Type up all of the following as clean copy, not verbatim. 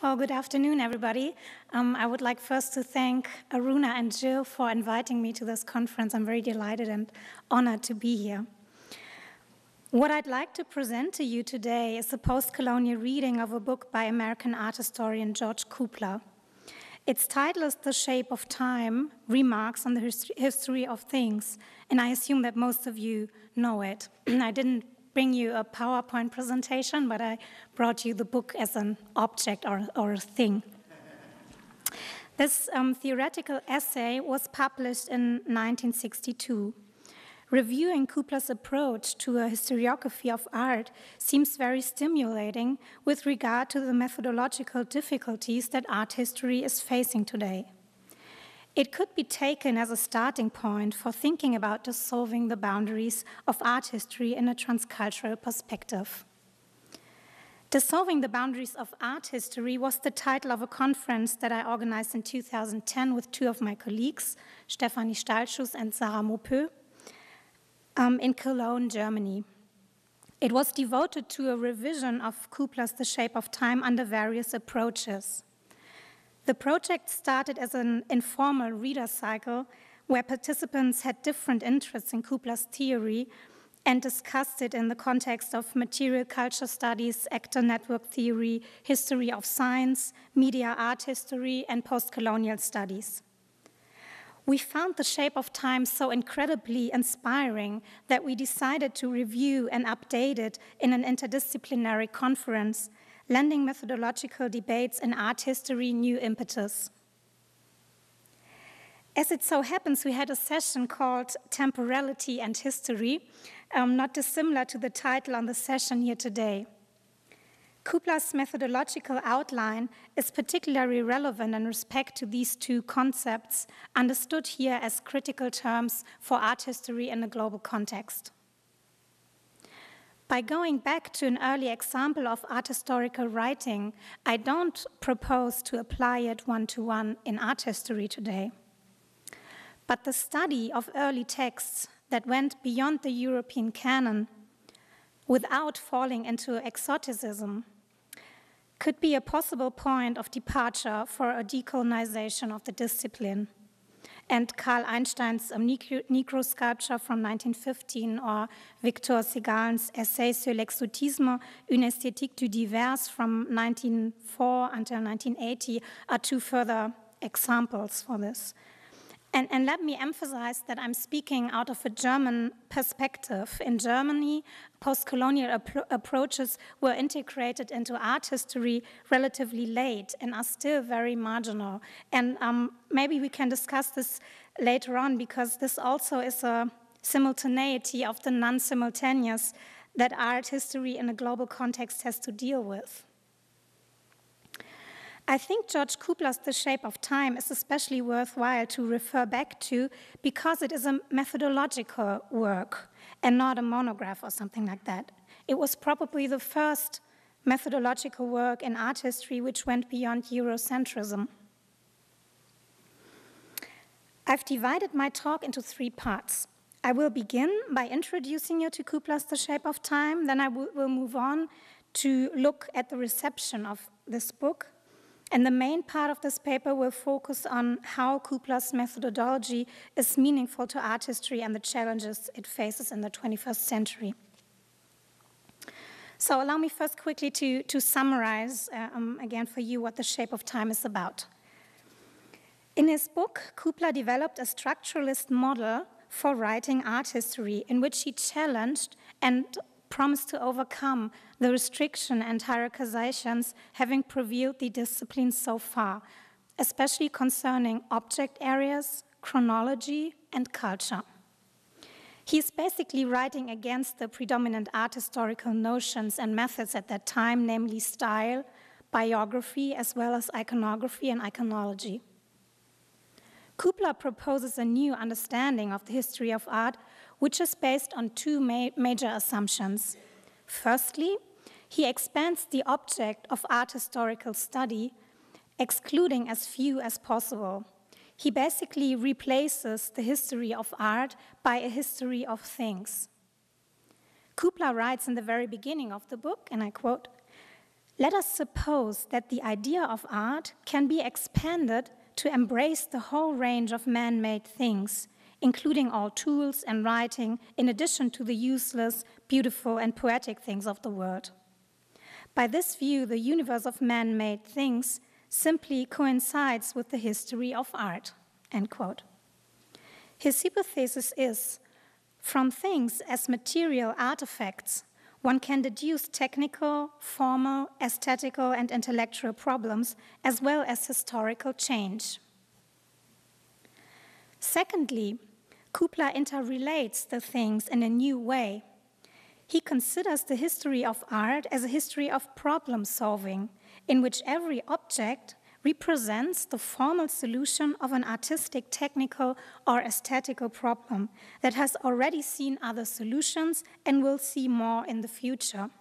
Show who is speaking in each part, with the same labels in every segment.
Speaker 1: Well, good afternoon, everybody. I would like first to thank Aruna and Jill for inviting me to this conference. I'm very delighted and honored to be here. What I'd like to present to you today is a post-colonial reading of a book by American art historian George Kubler. Its title is The Shape of Time, Remarks on the History of Things, and I assume that most of you know it. I didn't bring you a PowerPoint presentation, but I brought you the book as an object or a thing. This theoretical essay was published in 1962. Reviewing Kubler's approach to a historiography of art seems very stimulating with regard to the methodological difficulties that art history is facing today. It could be taken as a starting point for thinking about dissolving the boundaries of art history in a transcultural perspective. Dissolving the Boundaries of Art History was the title of a conference that I organized in 2010 with two of my colleagues, Stefanie Stalschuss and Sarah Maupeux, in Cologne, Germany. It was devoted to a revision of Kubler's The Shape of Time under various approaches. The project started as an informal reader cycle where participants had different interests in Kubler's theory and discussed it in the context of material culture studies, actor network theory, history of science, media art history, and post-colonial studies. We found The Shape of Time so incredibly inspiring that we decided to review and update it in an interdisciplinary conference, lending methodological debates in art history new impetus. As it so happens, we had a session called Temporality and History, not dissimilar to the title on the session here today. Kubler's methodological outline is particularly relevant in respect to these two concepts, understood here as critical terms for art history in a global context. By going back to an early example of art historical writing, I don't propose to apply it one-to-one in art history today. But the study of early texts that went beyond the European canon without falling into exoticism could be a possible point of departure for a decolonization of the discipline. And Karl Einstein's Negro Sculpture from 1915 or Victor Segal's Essai sur l'exotisme, une esthétique du divers from 1904 until 1980 are two further examples for this. And let me emphasize that I'm speaking out of a German perspective. In Germany, post-colonial approaches were integrated into art history relatively late and are still very marginal. And maybe we can discuss this later on, because this also is a simultaneity of the non-simultaneous that art history in a global context has to deal with. I think George Kubler's The Shape of Time is especially worthwhile to refer back to because it is a methodological work and not a monograph or something like that. It was probably the first methodological work in art history which went beyond Eurocentrism. I've divided my talk into three parts. I will begin by introducing you to Kubler's The Shape of Time, then I will move on to look at the reception of this book. And the main part of this paper will focus on how Kubler's methodology is meaningful to art history and the challenges it faces in the 21st century. So allow me first quickly to summarize again for you what The Shape of Time is about. In his book, Kubler developed a structuralist model for writing art history in which he challenged and promised to overcome the restriction and hierarchizations having prevailed the discipline so far, especially concerning object areas, chronology, and culture. He's basically writing against the predominant art historical notions and methods at that time, namely style, biography, as well as iconography and iconology. Kubler proposes a new understanding of the history of art, which is based on two major assumptions. Firstly, he expands the object of art historical study, excluding as few as possible. He basically replaces the history of art by a history of things. Kubler writes in the very beginning of the book, and I quote, Let us suppose that the idea of art can be expanded to embrace the whole range of man-made things, including all tools and writing, in addition to the useless, beautiful, and poetic things of the world. By this view, the universe of man-made things simply coincides with the history of art, end quote. His hypothesis is, from things as material artifacts, one can deduce technical, formal, aesthetical, and intellectual problems, as well as historical change. Secondly, Kubler interrelates the things in a new way. He considers the history of art as a history of problem solving, in which every object represents the formal solution of an artistic, technical, or aesthetical problem that has already seen other solutions and will see more in the future.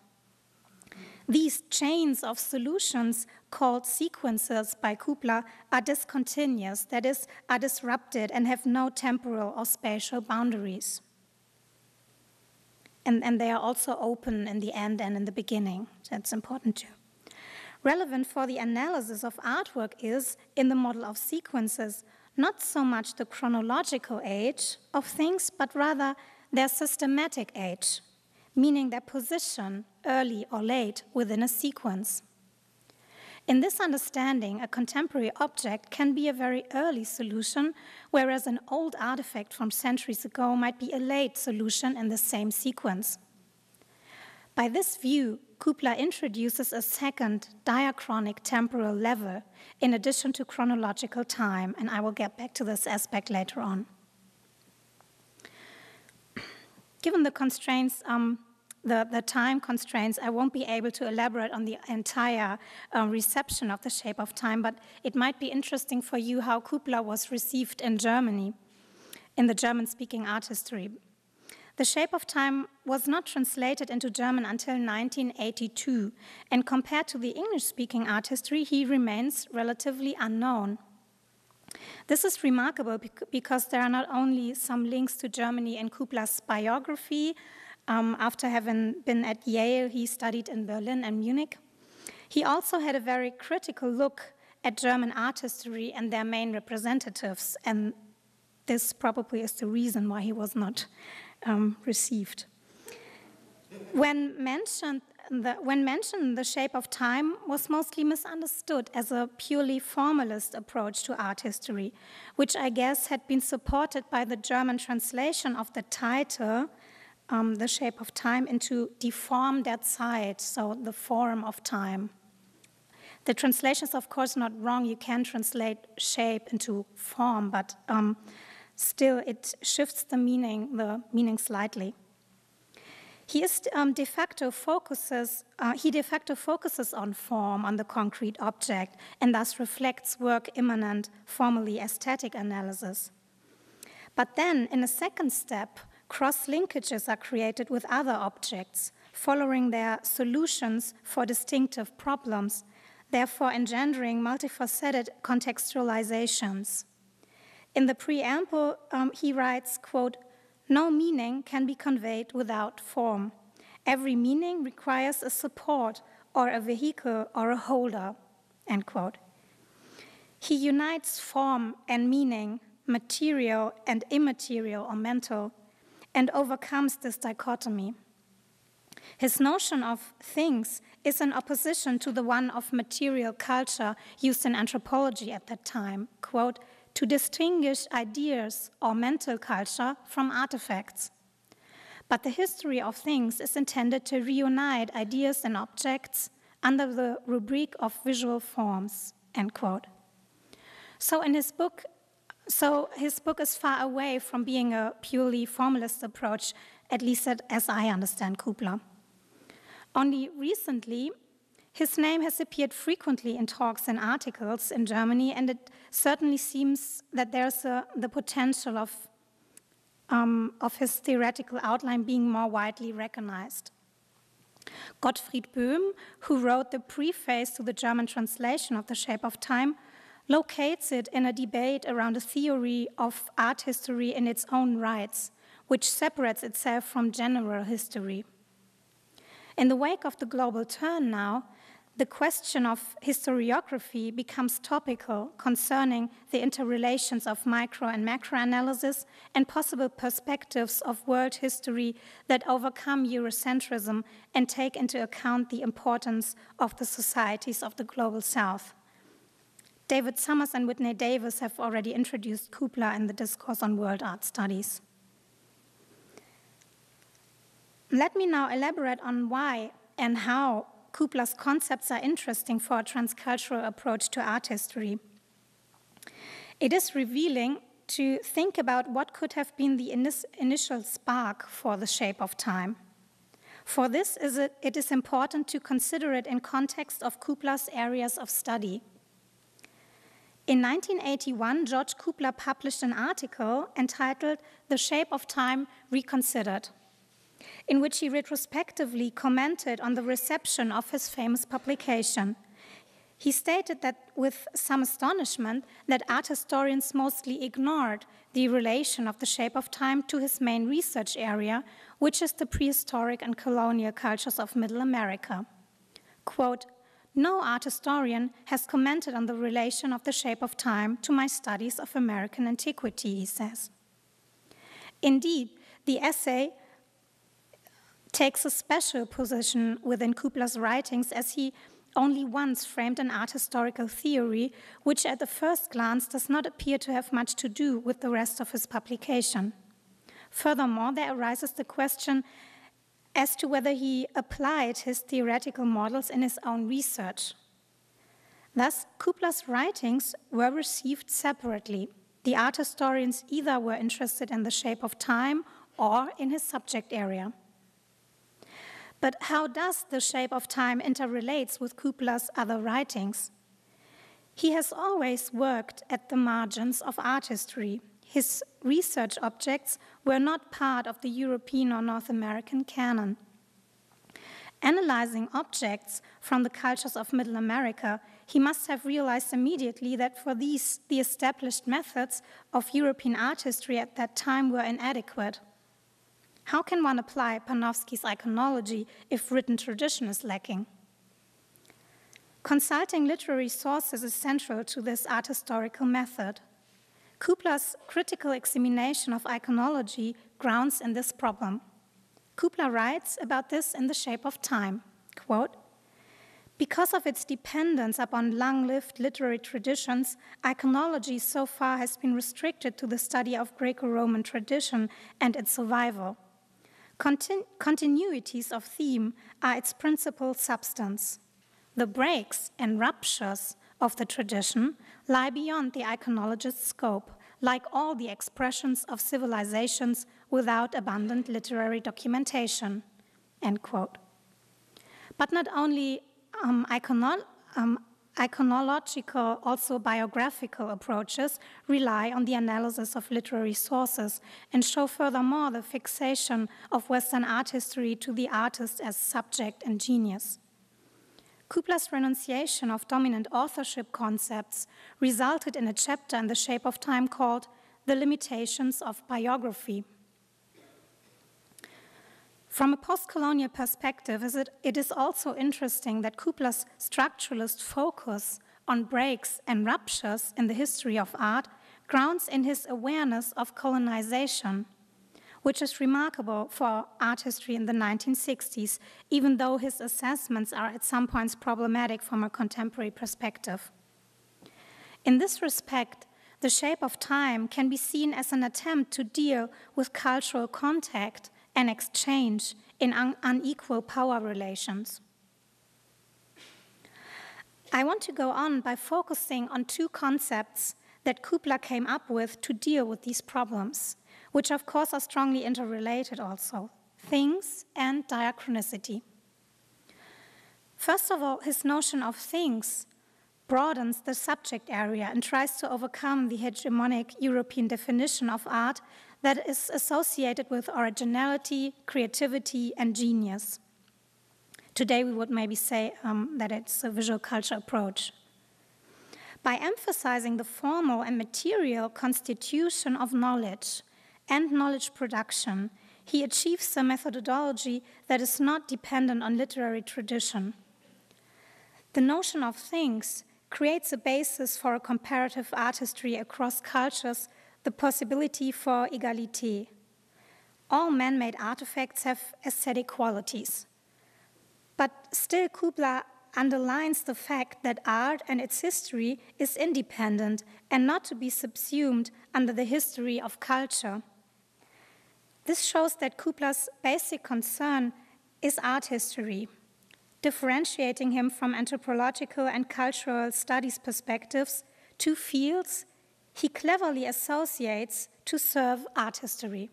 Speaker 1: These chains of solutions, called sequences by Kubler, are discontinuous, that is, are disrupted and have no temporal or spatial boundaries. And they are also open in the end and in the beginning. That's important too. Relevant for the analysis of artwork is, in the model of sequences, not so much the chronological age of things, but rather their systematic age, meaning their position, early or late, within a sequence. In this understanding, a contemporary object can be a very early solution, whereas an old artifact from centuries ago might be a late solution in the same sequence. By this view, Kubler introduces a second diachronic temporal level in addition to chronological time, and I will get back to this aspect later on. Given the constraints, the time constraints, I won't be able to elaborate on the entire reception of The Shape of Time, but it might be interesting for you how Kubler was received in Germany, in the German-speaking art history. The Shape of Time was not translated into German until 1982, and compared to the English-speaking art history, he remains relatively unknown. This is remarkable because there are not only some links to Germany in Kubler's biography. After having been at Yale, he studied in Berlin and Munich. He also had a very critical look at German art history and their main representatives, and this probably is the reason why he was not received. When mentioned, The Shape of Time was mostly misunderstood as a purely formalist approach to art history, which I guess had been supported by the German translation of the title, The Shape of Time, into Die Form der Zeit, so the form of time. The translation is, of course, not wrong. You can translate shape into form, but still it shifts the meaning slightly. He de facto focuses on form, on the concrete object, and thus reflects work-immanent, formally aesthetic analysis. But then, in a second step, cross-linkages are created with other objects, following their solutions for distinctive problems, therefore engendering multifaceted contextualizations. In the preamble, he writes, quote, "No meaning can be conveyed without form. Every meaning requires a support or a vehicle or a holder," end quote. He unites form and meaning, material and immaterial or mental, and overcomes this dichotomy. His notion of things is in opposition to the one of material culture used in anthropology at that time, quote, "to distinguish ideas or mental culture from artifacts." But the history of things is intended to reunite ideas and objects under the rubric of visual forms, end quote. So his book is far away from being a purely formalist approach, at least as I understand Kubler. Only recently, his name has appeared frequently in talks and articles in Germany, and it certainly seems that there's the potential of his theoretical outline being more widely recognized. Gottfried Böhm, who wrote the preface to the German translation of The Shape of Time, locates it in a debate around a theory of art history in its own rights, which separates itself from general history. In the wake of the global turn now, the question of historiography becomes topical concerning the interrelations of micro and macro analysis and possible perspectives of world history that overcome Eurocentrism and take into account the importance of the societies of the Global South. David Summers and Whitney Davis have already introduced Kubler in the discourse on world art studies. Let me now elaborate on why and how Kubler's concepts are interesting for a transcultural approach to art history. It is revealing to think about what could have been the initial spark for the shape of time. For this, it is important to consider it in context of Kubler's areas of study. In 1981, George Kubler published an article entitled "The Shape of Time Reconsidered," in which he retrospectively commented on the reception of his famous publication. He stated that with some astonishment that art historians mostly ignored the relation of the shape of time to his main research area, which is the prehistoric and colonial cultures of Middle America. Quote, "No art historian has commented on the relation of the shape of time to my studies of American antiquity," he says. Indeed, the essay takes a special position within Kubler's writings, as he only once framed an art historical theory, which at the first glance does not appear to have much to do with the rest of his publication. Furthermore, there arises the question as to whether he applied his theoretical models in his own research. Thus, Kubler's writings were received separately. The art historians either were interested in the shape of time or in his subject area. But how does the shape of time interrelates with Kubler's other writings? He has always worked at the margins of art history. His research objects were not part of the European or North American canon. Analyzing objects from the cultures of Middle America, he must have realized immediately that for these, the established methods of European art history at that time were inadequate. How can one apply Panofsky's iconology if written tradition is lacking? Consulting literary sources is central to this art historical method. Kubler's critical examination of iconology grounds in this problem. Kubler writes about this in The Shape of Time, quote, "Because of its dependence upon long-lived literary traditions, iconology so far has been restricted to the study of Greco-Roman tradition and its survival. Continuities of theme are its principal substance. The breaks and ruptures of the tradition lie beyond the iconologist's scope, like all the expressions of civilizations without abundant literary documentation," end quote. But not only iconological, also biographical approaches rely on the analysis of literary sources and show furthermore the fixation of Western art history to the artist as subject and genius. Kubler's renunciation of dominant authorship concepts resulted in a chapter in The Shape of Time called "The Limitations of Biography." From a postcolonial perspective, it is also interesting that Kubler's structuralist focus on breaks and ruptures in the history of art grounds in his awareness of colonization, which is remarkable for art history in the 1960s, even though his assessments are at some points problematic from a contemporary perspective. In this respect, The Shape of Time can be seen as an attempt to deal with cultural contact and exchange in unequal power relations. I want to go on by focusing on two concepts that Kubler came up with to deal with these problems, which of course are strongly interrelated also: things and diachronicity. First of all, his notion of things broadens the subject area and tries to overcome the hegemonic European definition of art that is associated with originality, creativity, and genius. Today we would maybe say that it's a visual culture approach. By emphasizing the formal and material constitution of knowledge and knowledge production, he achieves a methodology that is not dependent on literary tradition. The notion of things creates a basis for a comparative art history across cultures, the possibility for égalité. All man-made artifacts have aesthetic qualities. But still, Kubler underlines the fact that art and its history is independent and not to be subsumed under the history of culture. This shows that Kubler's basic concern is art history, differentiating him from anthropological and cultural studies perspectives, two fields he cleverly associates to serve art history.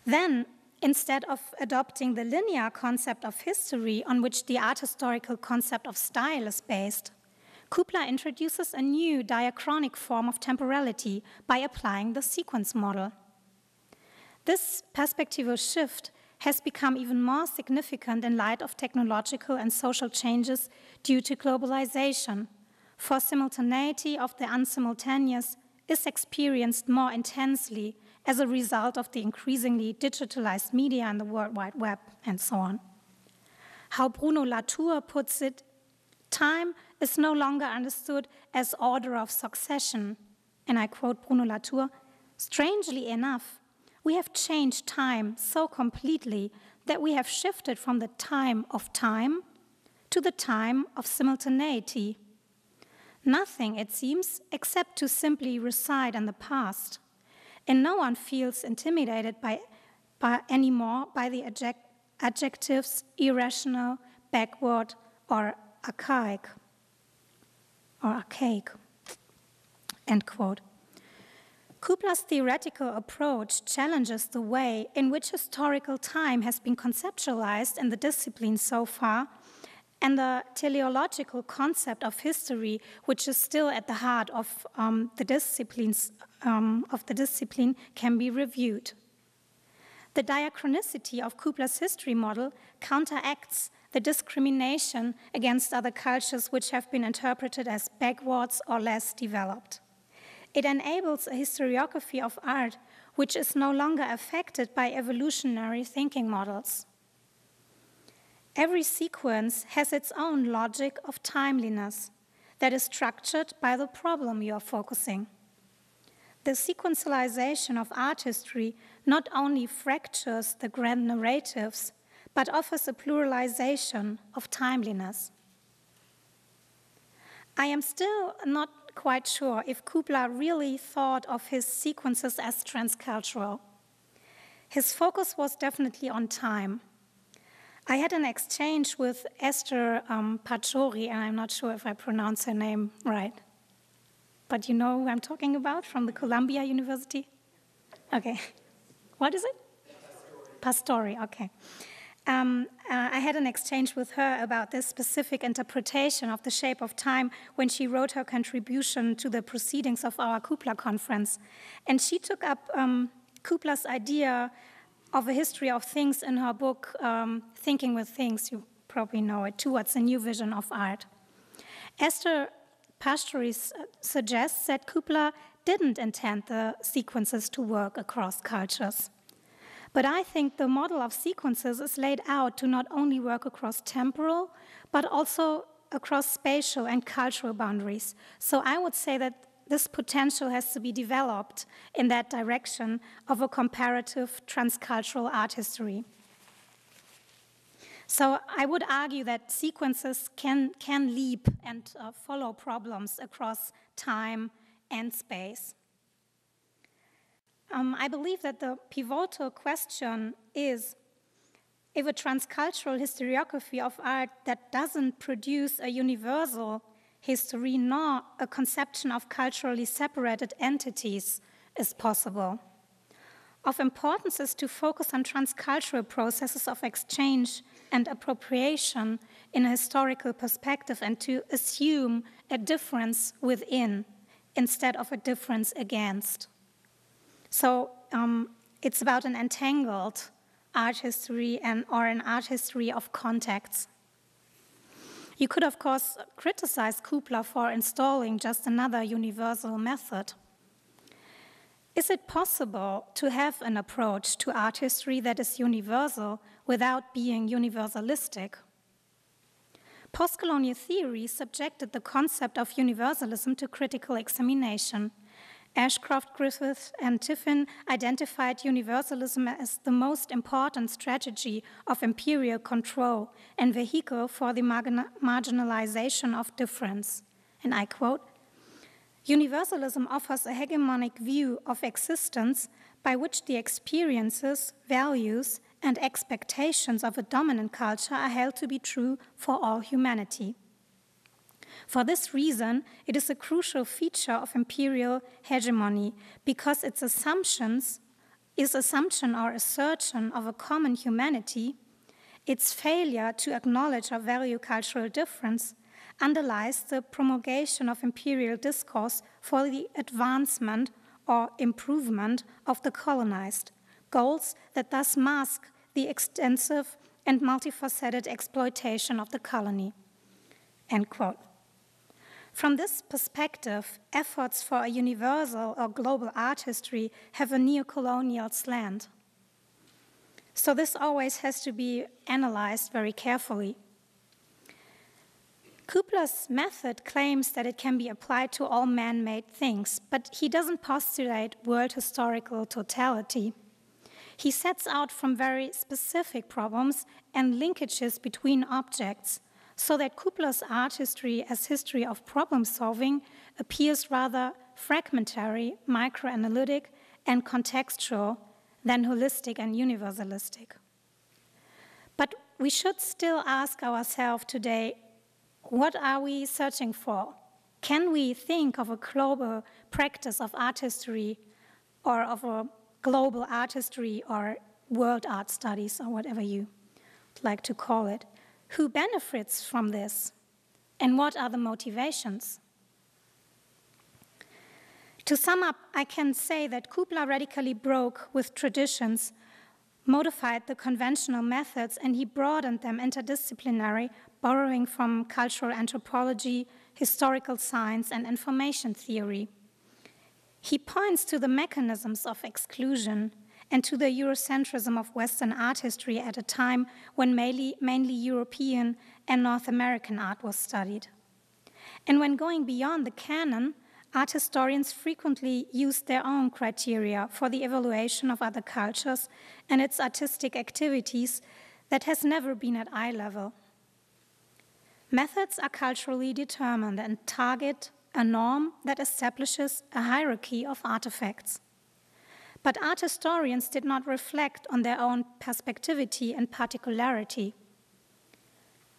Speaker 1: Then, instead of adopting the linear concept of history on which the art historical concept of style is based, Kubler introduces a new diachronic form of temporality by applying the sequence model. This perspectival shift has become even more significant in light of technological and social changes due to globalization, for simultaneity of the unsimultaneous is experienced more intensely as a result of the increasingly digitalized media and the World Wide Web, and so on. How Bruno Latour puts it, time is no longer understood as order of succession. And I quote Bruno Latour, "Strangely enough, we have changed time so completely that we have shifted from the time of time to the time of simultaneity. Nothing, it seems, except to simply reside in the past. And no one feels intimidated anymore by the adjectives irrational, backward, or archaic. End quote. Kubler's theoretical approach challenges the way in which historical time has been conceptualized in the discipline so far, and the teleological concept of history, which is still at the heart of the discipline, can be reviewed. The diachronicity of Kubler's history model counteracts the discrimination against other cultures which have been interpreted as backwards or less developed. It enables a historiography of art which is no longer affected by evolutionary thinking models. Every sequence has its own logic of timeliness that is structured by the problem you are focusing. The sequentialization of art history not only fractures the grand narratives, but offers a pluralization of timeliness. I am still not quite sure if Kubler really thought of his sequences as transcultural. His focus was definitely on time. I had an exchange with Esther Pachori, and I'm not sure if I pronounce her name right. But you know who I'm talking about from the Columbia University? Okay. What is it? Pastori, okay. I had an exchange with her about this specific interpretation of the shape of time when she wrote her contribution to the proceedings of our Kubler conference. And she took up Kubler's idea of a history of things in her book, Thinking with Things, you probably know it, Towards a New Vision of Art. Esther Pachori suggests that Kubler didn't intend the sequences to work across cultures. But I think the model of sequences is laid out to not only work across temporal, but also across spatial and cultural boundaries. So I would say that this potential has to be developed in that direction of a comparative transcultural art history. So I would argue that sequences can leap and follow problems across time and space. I believe that the pivotal question is if a transcultural historiography of art that doesn't produce a universal history nor a conception of culturally separated entities is possible. Of importance is to focus on transcultural processes of exchange and appropriation in a historical perspective and to assume a difference within instead of a difference against. So it's about an entangled art history or an art history of contacts. You could, of course, criticize Kubler for installing just another universal method. Is it possible to have an approach to art history that is universal without being universalistic? Postcolonial theory subjected the concept of universalism to critical examination. Ashcroft, Griffith, and Tiffin identified universalism as the most important strategy of imperial control and vehicle for the marginalization of difference. And I quote, "Universalism offers a hegemonic view of existence by which the experiences, values, and expectations of a dominant culture are held to be true for all humanity. For this reason, it is a crucial feature of imperial hegemony because its assumption or assertion of a common humanity, its failure to acknowledge or value cultural difference, underlies the promulgation of imperial discourse for the advancement or improvement of the colonized, goals that thus mask the extensive and multifaceted exploitation of the colony." End quote. From this perspective, efforts for a universal or global art history have a neo-colonial slant. So this always has to be analyzed very carefully. Kubler's method claims that it can be applied to all man-made things, but he doesn't postulate world historical totality. He sets out from very specific problems and linkages between objects, so that Kubler's art history as history of problem-solving appears rather fragmentary, microanalytic, and contextual than holistic and universalistic. But we should still ask ourselves today, what are we searching for? Can we think of a global practice of art history or of a global art history or world art studies or whatever you like to call it? Who benefits from this? And what are the motivations? To sum up, I can say that Kubler radically broke with traditions, modified the conventional methods, and he broadened them interdisciplinary, borrowing from cultural anthropology, historical science, and information theory. He points to the mechanisms of exclusion and to the Eurocentrism of Western art history at a time when mainly European and North American art was studied. And when going beyond the canon, art historians frequently used their own criteria for the evaluation of other cultures and its artistic activities that has never been at eye level. Methods are culturally determined and target a norm that establishes a hierarchy of artifacts. But art historians did not reflect on their own perspectivity and particularity.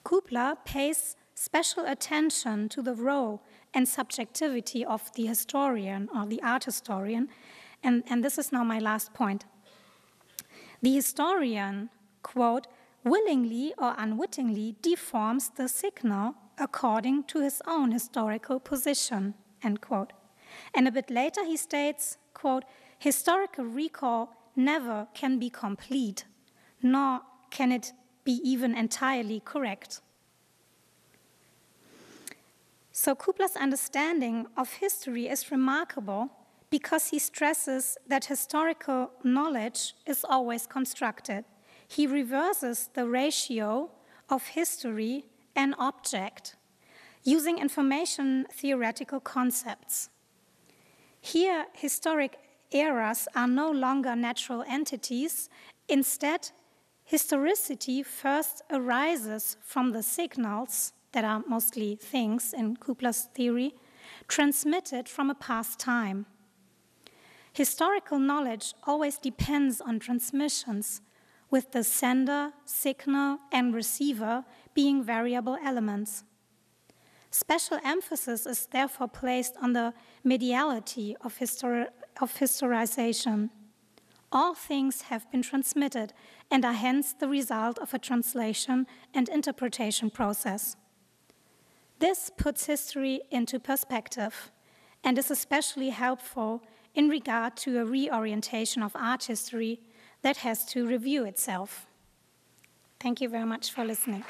Speaker 1: Kubler pays special attention to the role and subjectivity of the historian or the art historian, and this is now my last point. The historian, quote, willingly or unwittingly deforms the signal according to his own historical position, end quote. And a bit later he states, quote, historical recall never can be complete, nor can it be even entirely correct. So Kubler's understanding of history is remarkable because he stresses that historical knowledge is always constructed. He reverses the ratio of history and object using information theoretical concepts. Here, historic eras are no longer natural entities. Instead, historicity first arises from the signals that are mostly things in Kubler's theory, transmitted from a past time. Historical knowledge always depends on transmissions, with the sender, signal, and receiver being variable elements. Special emphasis is therefore placed on the mediality of historization. All things have been transmitted and are hence the result of a translation and interpretation process. This puts history into perspective and is especially helpful in regard to a reorientation of art history that has to review itself. Thank you very much for listening.